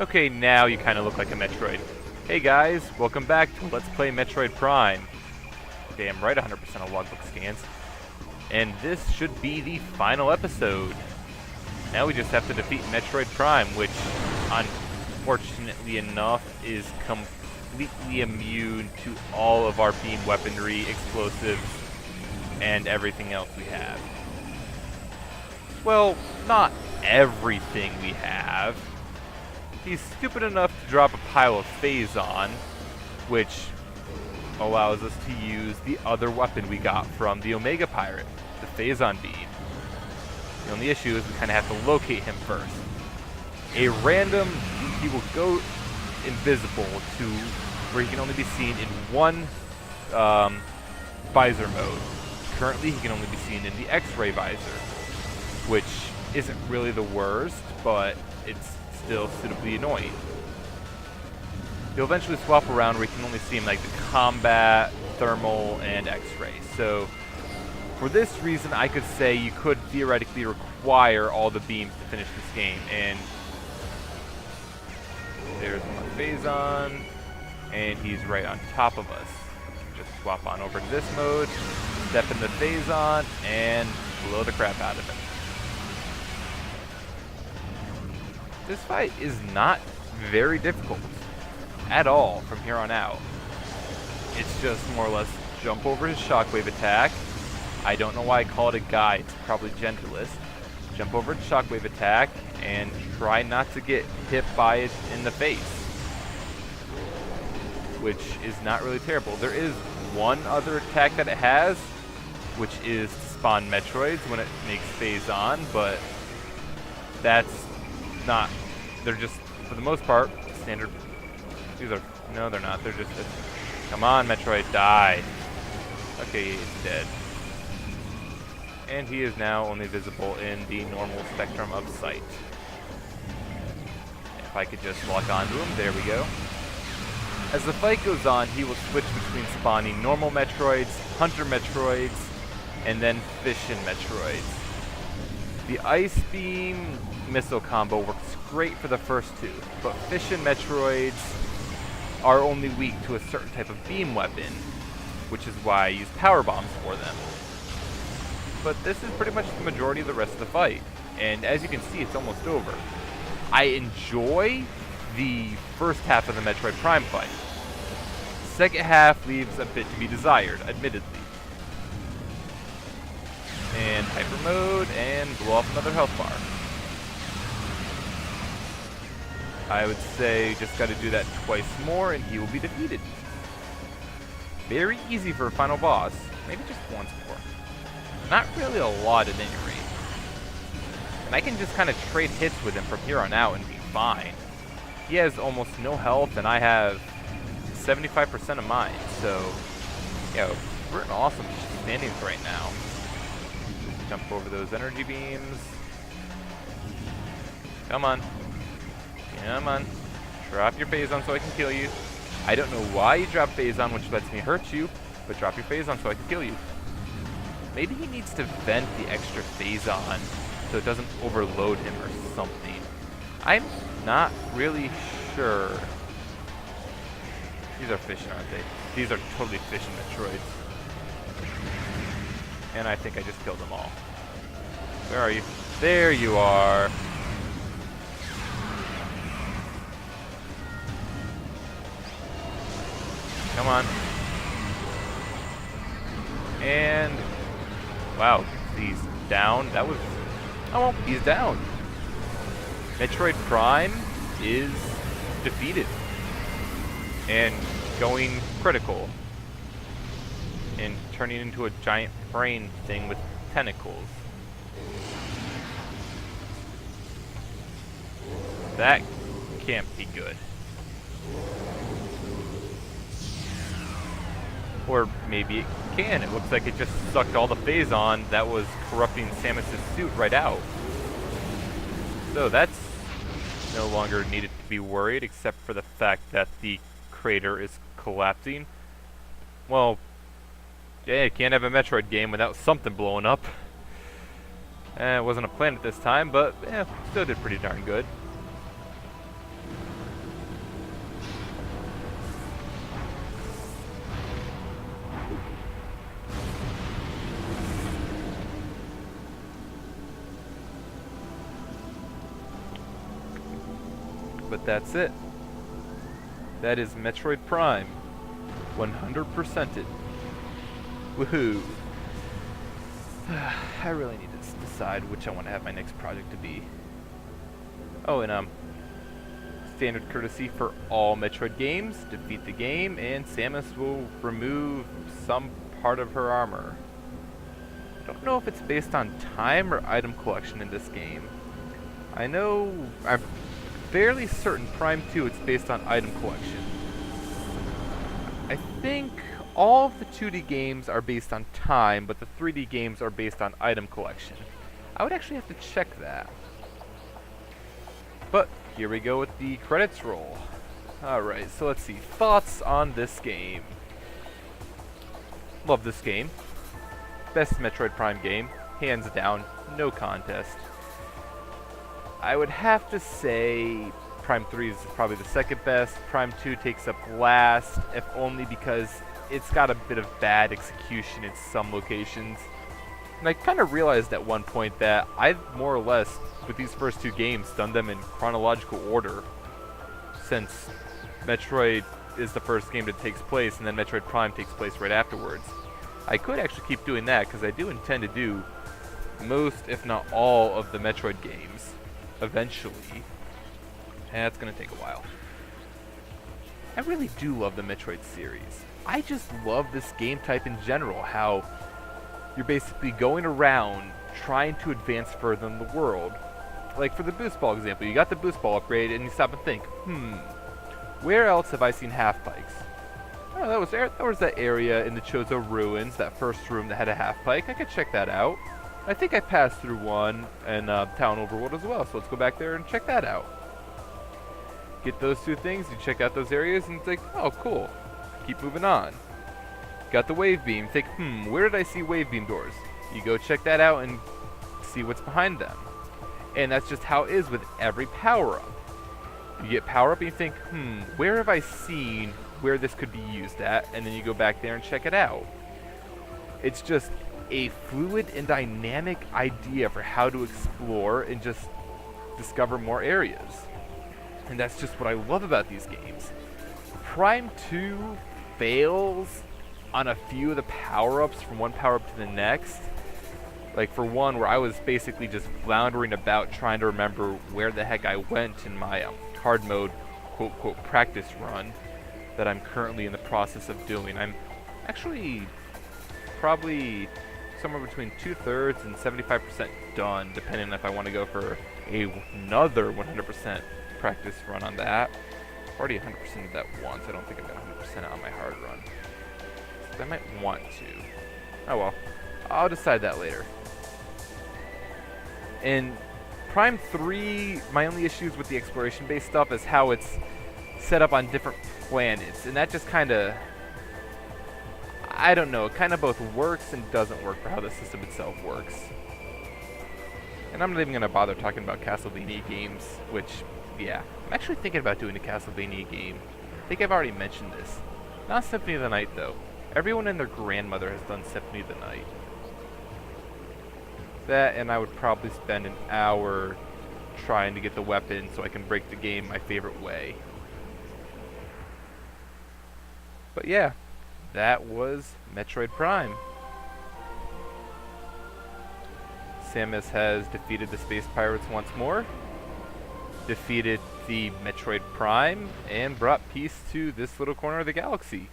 Okay, now you kind of look like a Metroid. Hey guys, welcome back to Let's Play Metroid Prime. Damn right, 100% of logbook scans. And this should be the final episode. Now we just have to defeat Metroid Prime, which, unfortunately enough, is completely immune to all of our beam weaponry, explosives, and everything else we have. Well, not everything we have. He's stupid enough to drop a pile of Phazon, which allows us to use the other weapon we got from the Omega Pirate, the Phazon Beam. The only issue is we kind of have to locate him first. He will go invisible to where he can only be seen in one visor mode. Currently, he can only be seen in the X-ray visor, which isn't really the worst, but it's still suitably annoying. He'll eventually swap around where you can only see him like the combat, thermal, and X-ray. So for this reason, I could say you could theoretically require all the beams to finish this game. And there's my Phazon, and he's right on top of us. Just swap on over to this mode, step in the Phazon, and blow the crap out of him. This fight is not very difficult at all from here on out. It's just more or less jump over his shockwave attack. I don't know why I call it a guy, it's probably genderless. Jump over his shockwave attack and try not to get hit by it in the face, which is not really terrible. There is one other attack that it has, which is to spawn Metroids when it makes Phazon, but that's not, they're just, for the most part, standard. These are, no they're not, they're just, come on Metroid, die. Okay, he's dead. And he is now only visible in the normal spectrum of sight. If I could just lock onto him, there we go. As the fight goes on, he will switch between spawning normal Metroids, Hunter Metroids, and then Fission Metroids. The Ice Beam missile combo works great for the first two, but Fission Metroids are only weak to a certain type of beam weapon, which is why I use power bombs for them. But this is pretty much the majority of the rest of the fight, and as you can see, it's almost over. I enjoy the first half of the Metroid Prime fight. The second half leaves a bit to be desired, admittedly. And hyper mode, and blow off another health bar. I would say just got to do that twice more and he will be defeated. Very easy for a final boss. Maybe just once more. Not really a lot at any rate. And I can just kind of trade hits with him from here on out and be fine. He has almost no health and I have 75% of mine. So, yeah, we're in awesome standings right now. Jump over those energy beams. Come on. Come on. Drop your Phazon so I can kill you. I don't know why you drop Phazon, which lets me hurt you, but drop your Phazon so I can kill you. Maybe he needs to vent the extra Phazon so it doesn't overload him or something. I'm not really sure. These are Fission, aren't they? These are totally Fission Metroids. And I think I just killed them all. Where are you? There you are. Come on. And wow, he's down. That was, oh well, he's down. Metroid Prime is defeated and going critical and turning into a giant brain thing with tentacles. That can't be good. Or maybe it can. It looks like it just sucked all the Phazon that was corrupting Samus' suit right out. So that's no longer needed to be worried, except for the fact that the crater is collapsing. Well, yeah, you can't have a Metroid game without something blowing up. It wasn't a planet this time, but still did pretty darn good. that's it. That is Metroid Prime. 100%ed. Woohoo. I really need to decide which I want to have my next project to be. Oh, and standard courtesy for all Metroid games, defeat the game, and Samus will remove some part of her armor. I don't know if it's based on time or item collection in this game. I'm fairly certain Prime 2 it's based on item collection. I think all of the 2D games are based on time, but the 3D games are based on item collection. I would actually have to check that. But here we go with the credits roll. Alright, so let's see. Thoughts on this game. Love this game. Best Metroid Prime game. Hands down. No contest. I would have to say Prime 3 is probably the second best. Prime 2 takes up last, if only because it's got a bit of bad execution in some locations. And I kind of realized at one point that I've more or less, with these first two games, done them in chronological order, since Metroid is the first game that takes place, and then Metroid Prime takes place right afterwards. I could actually keep doing that, because I do intend to do most, if not all, of the Metroid games, eventually. And that's going to take a while. I really do love the Metroid series. I just love this game type in general, how you're basically going around trying to advance further in the world. Like for the boost ball example, you got the boost ball upgrade and you stop and think, where else have I seen half-pikes? Oh, that was that area in the Chozo Ruins, that first room that had a half-pike. I could check that out. I think I passed through one in Town Overworld as well, so let's go back there and check that out. Get those two things, you check out those areas, and it's like, oh, cool. Keep moving on. Got the wave beam. Think, where did I see wave beam doors? You go check that out and see what's behind them. And that's just how it is with every power-up. You get power-up and you think, where have I seen where this could be used at? And then you go back there and check it out. It's just a fluid and dynamic idea for how to explore and just discover more areas. And that's just what I love about these games. Prime 2 fails on a few of the power-ups from one power-up to the next. Like for one, where I was basically just floundering about trying to remember where the heck I went in my hard mode quote practice run that I'm currently in the process of doing. I'm actually probably somewhere between 2/3 and 75% done, depending on if I want to go for another 100% practice run on that. I've already 100% of that once. I don't think I've got 100% on my hard run. So I might want to. Oh well. I'll decide that later. In Prime 3, my only issues with the exploration-based stuff is how it's set up on different planets. And that just kind of, I don't know, it kind of both works and doesn't work for how the system itself works. And I'm not even going to bother talking about Castlevania games, which, yeah, I'm actually thinking about doing a Castlevania game. I think I've already mentioned this. Not Symphony of the Night, though. Everyone and their grandmother has done Symphony of the Night. That, and I would probably spend an hour trying to get the weapon so I can break the game my favorite way. But yeah, that was Metroid Prime. Samus has defeated the Space Pirates once more, defeated the Metroid Prime, and brought peace to this little corner of the galaxy.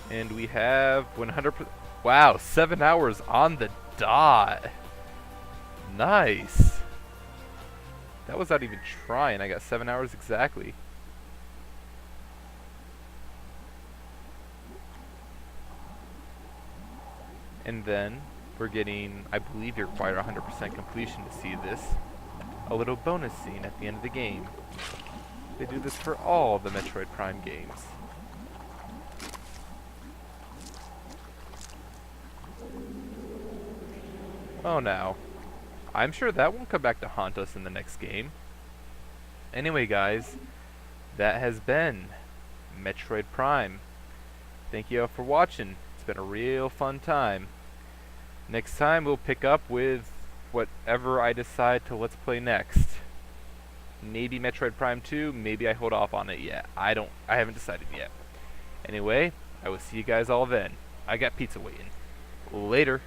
And we have 100%. Wow, 7 hours on the dot. Nice. That was not even trying. I got 7 hours exactly. And then we're getting, I believe you require 100% completion to see this, a little bonus scene at the end of the game. They do this for all the Metroid Prime games. Oh, now. I'm sure that won't come back to haunt us in the next game. Anyway, guys, that has been Metroid Prime. Thank you all for watching. It's been a real fun time. Next time we'll pick up with whatever I decide to let's play next. Maybe Metroid Prime 2, maybe I hold off on it yet. I haven't decided yet. Anyway, I will see you guys all then. I got pizza waiting. Later.